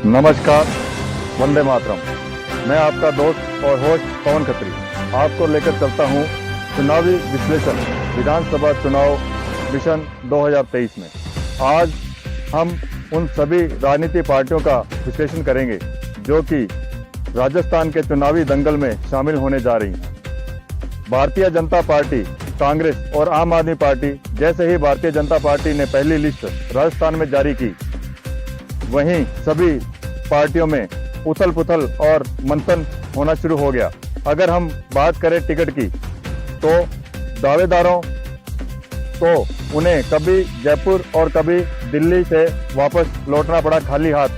नमस्कार, वंदे मातरम। मैं आपका दोस्त और होस्ट पवन खत्री आपको लेकर चलता हूं चुनावी विश्लेषण विधानसभा चुनाव मिशन 2023 में। आज हम उन सभी राजनीतिक पार्टियों का विश्लेषण करेंगे जो कि राजस्थान के चुनावी दंगल में शामिल होने जा रही हैं। भारतीय जनता पार्टी, कांग्रेस और आम आदमी पार्टी जैसे ही भारतीय जनता पार्टी ने पहली लिस्ट राजस्थान में जारी की, वहीं सभी पार्टियों में उथल पुथल और मंथन होना शुरू हो गया। अगर हम बात करें टिकट की, तो दावेदारों को उन्हें कभी जयपुर और कभी दिल्ली से वापस लौटना पड़ा खाली हाथ।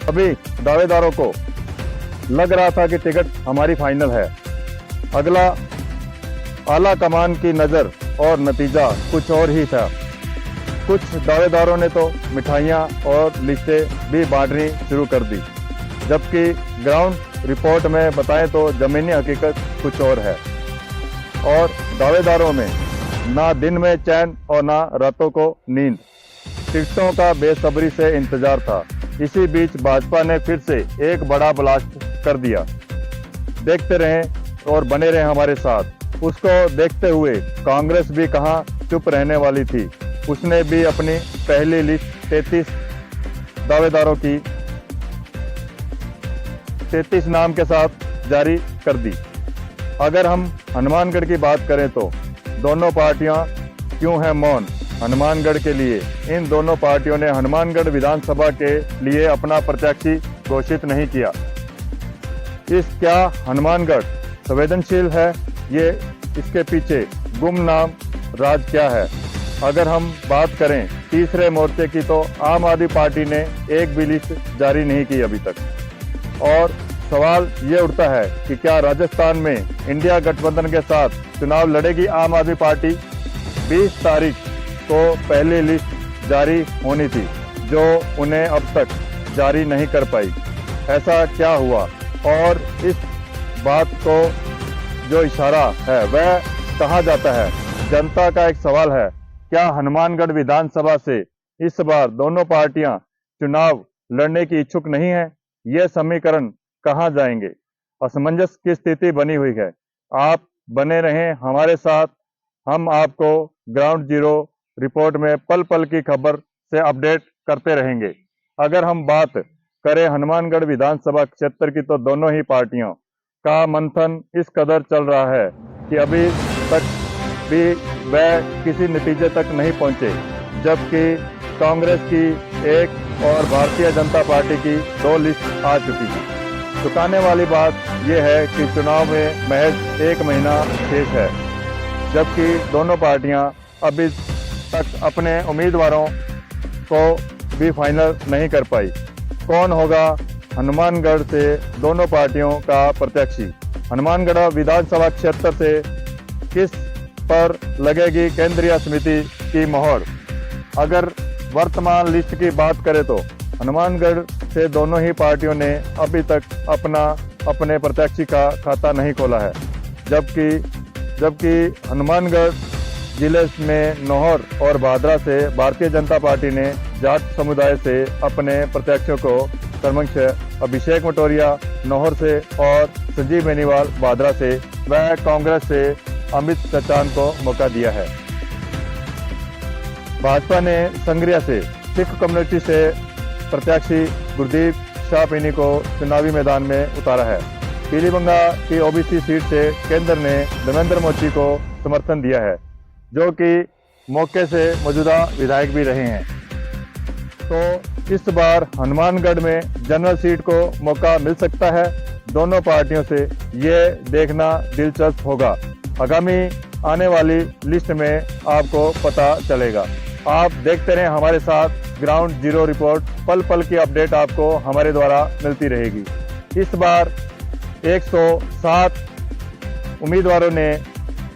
सभी दावेदारों को लग रहा था कि टिकट हमारी फाइनल है। अगला आला कमान की नज़र और नतीजा कुछ और ही था। कुछ दावेदारों ने तो मिठाइयाँ और लिस्टें भी बांटनी शुरू कर दी, जबकि ग्राउंड रिपोर्ट में बताएं तो ज़मीनी हकीकत कुछ और है। और दावेदारों में ना दिन में चैन और ना रातों को नींद। टिकटों का बेसब्री से इंतजार था। इसी बीच भाजपा ने फिर से एक बड़ा ब्लास्ट कर दिया। देखते रहें और बने रहें हमारे साथ। उसको देखते हुए कांग्रेस भी कहां चुप रहने वाली थी। उसने भी अपनी पहली लिस्ट 33 दावेदारों की 33 नाम के साथ जारी कर दी। अगर हम हनुमानगढ़ की बात करें तो दोनों पार्टियां क्यों हैं मौन हनुमानगढ़ के लिए। इन दोनों पार्टियों ने हनुमानगढ़ विधानसभा के लिए अपना प्रत्याशी घोषित नहीं किया। क्या हनुमानगढ़ संवेदनशील है? ये इसके पीछे गुमनाम राज क्या है? अगर हम बात करें तीसरे मोर्चे की, तो आम आदमी पार्टी ने एक भी लिस्ट जारी नहीं की अभी तक। और सवाल ये उठता है कि क्या राजस्थान में इंडिया गठबंधन के साथ चुनाव लड़ेगी आम आदमी पार्टी? 20 तारीख को पहली लिस्ट जारी होनी थी, जो उन्हें अब तक जारी नहीं कर पाई। ऐसा क्या हुआ? और इस बात को जो इशारा है वह कहा जाता है? जनता का एक सवाल है, क्या हनुमानगढ़ विधानसभा से इस बार दोनों पार्टियां चुनाव लड़ने की इच्छुक नहीं है? ये समीकरण कहां जाएंगे? असमंजस की स्थिति बनी हुई है। आप बने रहें हमारे साथ। हम आपको ग्राउंड जीरो रिपोर्ट में पल पल की खबर से अपडेट करते रहेंगे। अगर हम बात करें हनुमानगढ़ विधानसभा क्षेत्र की, तो दोनों ही पार्टियों का मंथन इस कदर चल रहा है कि अभी तक भी वह किसी नतीजे तक नहीं पहुंचे, जबकि कांग्रेस की एक और भारतीय जनता पार्टी की 2 लिस्ट आ चुकी है। चुकाने वाली बात यह है कि चुनाव में महज 1 महीना शेष है, जबकि दोनों पार्टियां अभी तक अपने उम्मीदवारों को भी फाइनल नहीं कर पाई। कौन होगा हनुमानगढ़ से दोनों पार्टियों का प्रत्याशी? हनुमानगढ़ विधानसभा क्षेत्र से किस पर लगेगी केंद्रीय समिति की मोहर? अगर वर्तमान लिस्ट की बात करें तो हनुमानगढ़ से दोनों ही पार्टियों ने अभी तक अपने प्रत्याशी का खाता नहीं खोला है, जबकि हनुमानगढ़ जिले में नौहर और भादरा से भारतीय जनता पार्टी ने जाट समुदाय से अपने प्रत्याशियों को क्रमशः अभिषेक मटोरिया नौहर से और संजीव बेनीवाल भादरा से, वह कांग्रेस से अमित चचान को मौका दिया है। भाजपा ने संग्रिया से सिख कम्युनिटी से प्रत्याशी गुरदीप शाहपीनी को चुनावी मैदान में उतारा है। पीलीबंगा की ओबीसी सीट से केंद्र ने देवेंद्र मोची को समर्थन दिया है, जो कि मौके से मौजूदा विधायक भी रहे हैं। तो इस बार हनुमानगढ़ में जनरल सीट को मौका मिल सकता है। दोनों पार्टियों से ये देखना दिलचस्प होगा। आगामी आने वाली लिस्ट में आपको पता चलेगा। आप देखते रहें हमारे साथ। ग्राउंड जीरो रिपोर्ट, पल पल की अपडेट आपको हमारे द्वारा मिलती रहेगी। इस बार 107 उम्मीदवारों ने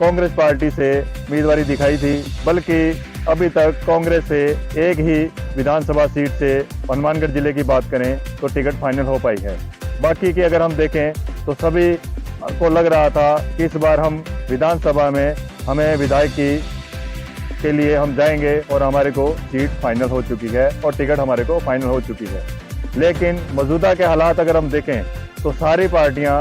कांग्रेस पार्टी से उम्मीदवारी दिखाई थी, बल्कि अभी तक कांग्रेस से एक ही विधानसभा सीट से हनुमानगढ़ जिले की बात करें तो टिकट फाइनल हो पाई है। बाकी की अगर हम देखें तो सभी को लग रहा था कि इस बार हम विधानसभा में हमें विधायकी के लिए हम जाएंगे और हमारे को सीट फाइनल हो चुकी है और टिकट हमारे को फाइनल हो चुकी है। लेकिन मौजूदा के हालात अगर हम देखें तो सारी पार्टियां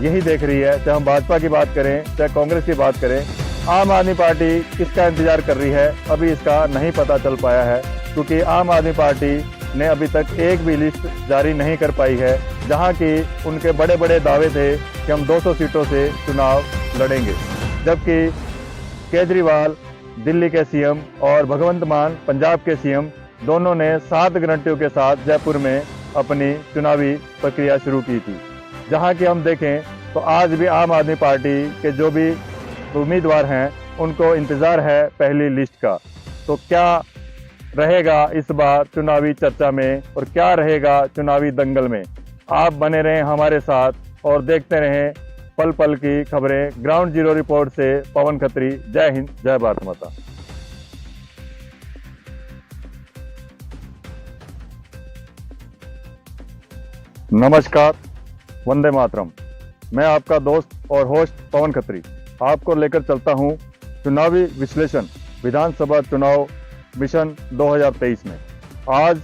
यही देख रही है, चाहे हम भाजपा की बात करें चाहे कांग्रेस की बात करें। आम आदमी पार्टी किसका इंतजार कर रही है अभी इसका नहीं पता चल पाया है, क्योंकि आम आदमी पार्टी ने अभी तक एक भी लिस्ट जारी नहीं कर पाई है, जहां की उनके बड़े बड़े दावे थे कि हम 200 सीटों से चुनाव लड़ेंगे, जबकि केजरीवाल दिल्ली के सीएम और भगवंत मान पंजाब के सीएम दोनों ने 7 गारंटियों के साथ जयपुर में अपनी चुनावी प्रक्रिया शुरू की थी। जहां कि हम देखें तो आज भी आम आदमी पार्टी के जो भी उम्मीदवार हैं उनको इंतज़ार है पहली लिस्ट का। तो क्या रहेगा इस बार चुनावी चर्चा में और क्या रहेगा चुनावी दंगल में, आप बने रहें हमारे साथ और देखते रहें पल पल की खबरें। ग्राउंड जीरो रिपोर्ट से पवन खत्री। जय हिंद, जय भारत माता। नमस्कार, वंदे मातरम। मैं आपका दोस्त और होस्ट पवन खत्री आपको लेकर चलता हूं चुनावी विश्लेषण विधानसभा चुनाव मिशन 2023 में। आज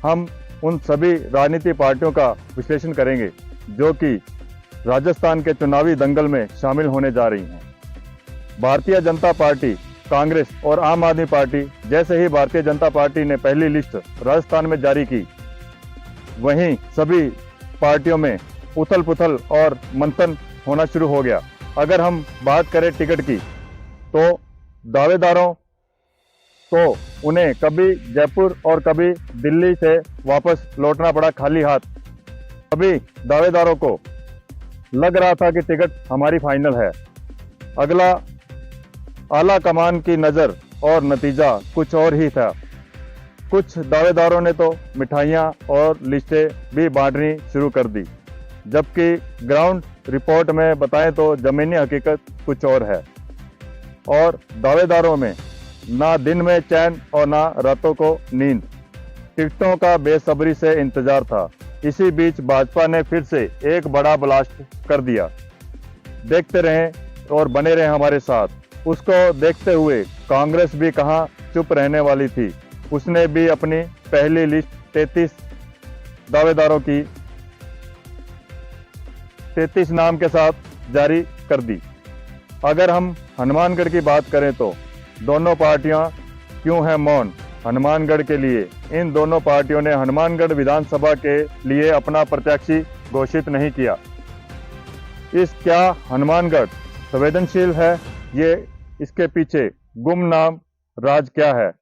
हम उन सभी राजनीतिक पार्टियों का विश्लेषण करेंगे जो कि राजस्थान के चुनावी दंगल में शामिल होने जा रही हैं। भारतीय जनता पार्टी, कांग्रेस और आम आदमी पार्टी, जैसे ही भारतीय जनता पार्टी ने पहली लिस्ट राजस्थान में जारी की, वहीं सभी पार्टियों में उथल पुथल और मंथन होना शुरू हो गया। अगर हम बात करें टिकट की तो दावेदारों को उन्हें कभी जयपुर और कभी दिल्ली से वापस लौटना पड़ा खाली हाथ। सभी दावेदारों को लग रहा था कि टिकट हमारी फाइनल है। अगला आला कमान की नज़र और नतीजा कुछ और ही था। कुछ दावेदारों ने तो मिठाइयाँ और लिस्टें भी बांटनी शुरू कर दी, जबकि ग्राउंड रिपोर्ट में बताएं तो ज़मीनी हकीकत कुछ और है। और दावेदारों में ना दिन में चैन और ना रातों को नींद। टिकटों का बेसब्री से इंतजार था। इसी बीच भाजपा ने फिर से एक बड़ा ब्लास्ट कर दिया। देखते रहें और बने रहें हमारे साथ। उसको देखते हुए कांग्रेस भी कहां चुप रहने वाली थी। उसने भी अपनी पहली लिस्ट 33 दावेदारों की 33 नाम के साथ जारी कर दी। अगर हम हनुमानगढ़ की बात करें तो दोनों पार्टियां क्यों हैं मौन हनुमानगढ़ के लिए। इन दोनों पार्टियों ने हनुमानगढ़ विधानसभा के लिए अपना प्रत्याशी घोषित नहीं किया। क्या हनुमानगढ़ संवेदनशील है? ये इसके पीछे गुमनाम राज क्या है?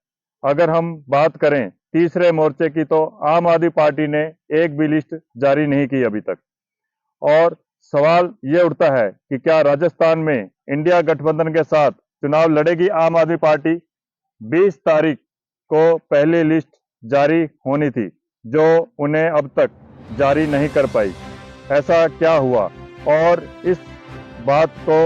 अगर हम बात करें तीसरे मोर्चे की तो आम आदमी पार्टी ने एक भी लिस्ट जारी नहीं की अभी तक। और सवाल ये उठता है कि क्या राजस्थान में इंडिया गठबंधन के साथ चुनाव लड़ेगी आम आदमी पार्टी? 20 तारीख को पहली लिस्ट जारी होनी थी, जो उन्हें अब तक जारी नहीं कर पाई। ऐसा क्या हुआ? और इस बात को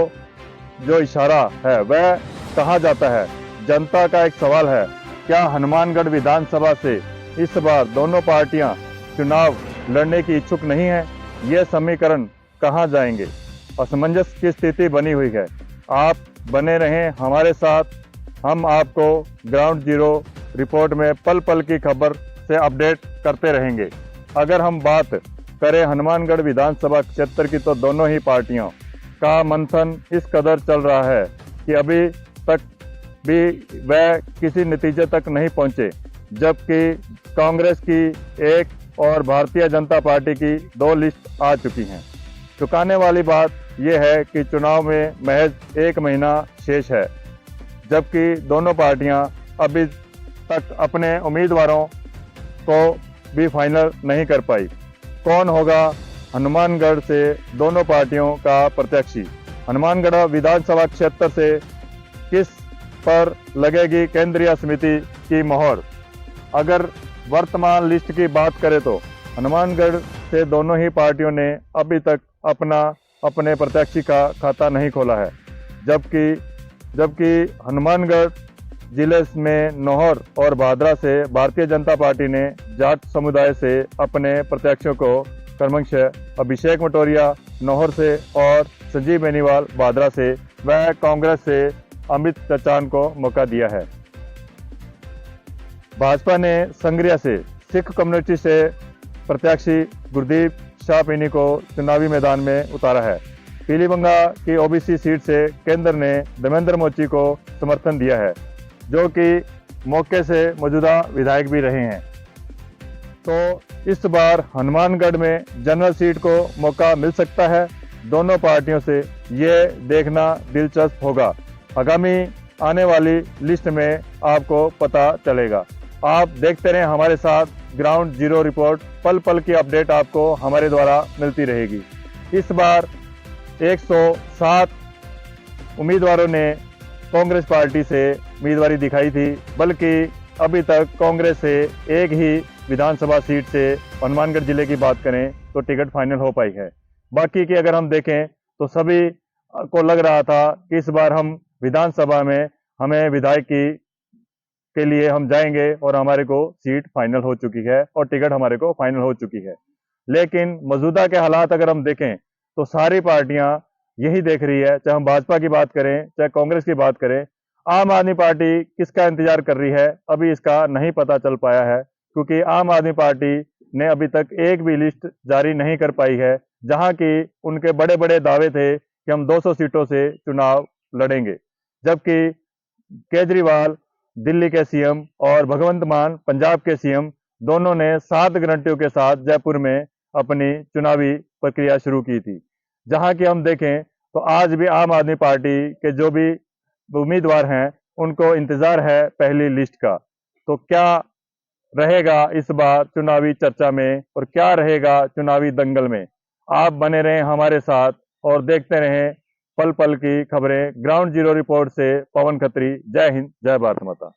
जो इशारा है वह कहाँ जाता है? जनता का एक सवाल है, क्या हनुमानगढ़ विधानसभा से इस बार दोनों पार्टियां चुनाव लड़ने की इच्छुक नहीं है? ये समीकरण कहां जाएंगे? असमंजस की स्थिति बनी हुई है। आप बने रहें हमारे साथ। हम आपको ग्राउंड जीरो रिपोर्ट में पल पल की खबर से अपडेट करते रहेंगे। अगर हम बात करें हनुमानगढ़ विधानसभा क्षेत्र की तो दोनों ही पार्टियों का मंथन इस कदर चल रहा है कि अभी तक भी वह किसी नतीजे तक नहीं पहुंचे, जबकि कांग्रेस की एक और भारतीय जनता पार्टी की 2 लिस्ट आ चुकी हैं। चुकाने वाली बात यह है कि चुनाव में महज 1 महीना शेष है, जबकि दोनों पार्टियां अभी तक अपने उम्मीदवारों को भी फाइनल नहीं कर पाई। कौन होगा हनुमानगढ़ से दोनों पार्टियों का प्रत्याशी? हनुमानगढ़ विधानसभा क्षेत्र से किस पर लगेगी केंद्रीय समिति की मोहर? अगर वर्तमान लिस्ट की बात करें तो हनुमानगढ़ से दोनों ही पार्टियों ने अभी तक अपने प्रत्याशी का खाता नहीं खोला है, जबकि हनुमानगढ़ जिले में नौहर और भादरा से भारतीय जनता पार्टी ने जाट समुदाय से अपने प्रत्याशियों को क्रमशः अभिषेक मटोरिया नौहर से और संजीव बेनीवाल भादरा से, वह कांग्रेस से अमित चचान को मौका दिया है। भाजपा ने संग्रिया से, सिख कम्युनिटी से प्रत्याशी गुरदीप शाहपिनी को चुनावी मैदान में उतारा है। पीलीबंगा की ओबीसी सीट से केंद्र ने धर्मेंद्र मोची को समर्थन दिया है, जो कि मौके से मौजूदा विधायक भी रहे हैं। तो इस बार हनुमानगढ़ में जनरल सीट को मौका मिल सकता है। दोनों पार्टियों से ये देखना दिलचस्प होगा। आगामी आने वाली लिस्ट में आपको पता चलेगा। आप देखते रहें हमारे साथ ग्राउंड जीरो रिपोर्ट। पल पल की अपडेट आपको हमारे द्वारा मिलती रहेगी। इस बार 107 उम्मीदवारों ने कांग्रेस पार्टी से उम्मीदवारी दिखाई थी, बल्कि अभी तक कांग्रेस से एक ही विधानसभा सीट से हनुमानगढ़ जिले की बात करें तो टिकट फाइनल हो पाई है। बाकी की अगर हम देखें तो सभी को लग रहा था कि इस बार हम विधानसभा में हमें विधायक के लिए हम जाएंगे और हमारे को सीट फाइनल हो चुकी है और टिकट हमारे को फाइनल हो चुकी है। लेकिन मौजूदा के हालात अगर हम देखें तो सारी पार्टियां यही देख रही है, चाहे हम भाजपा की बात करें चाहे कांग्रेस की बात करें। आम आदमी पार्टी किसका इंतजार कर रही है अभी इसका नहीं पता चल पाया है, क्योंकि आम आदमी पार्टी ने अभी तक एक भी लिस्ट जारी नहीं कर पाई है, जहां की उनके बड़े बड़े दावे थे कि हम 200 सीटों से चुनाव लड़ेंगे। जबकि केजरीवाल दिल्ली के सीएम और भगवंत मान पंजाब के सीएम दोनों ने 7 गारंटियों के साथ जयपुर में अपनी चुनावी प्रक्रिया शुरू की थी। जहां की हम देखें तो आज भी आम आदमी पार्टी के जो भी उम्मीदवार हैं उनको इंतजार है पहली लिस्ट का। तो क्या रहेगा इस बार चुनावी चर्चा में और क्या रहेगा चुनावी दंगल में? आप बने रहें हमारे साथ और देखते रहें पल पल की खबरें। ग्राउंड जीरो रिपोर्ट से पवन खत्री। जय हिंद, जय भारत माता।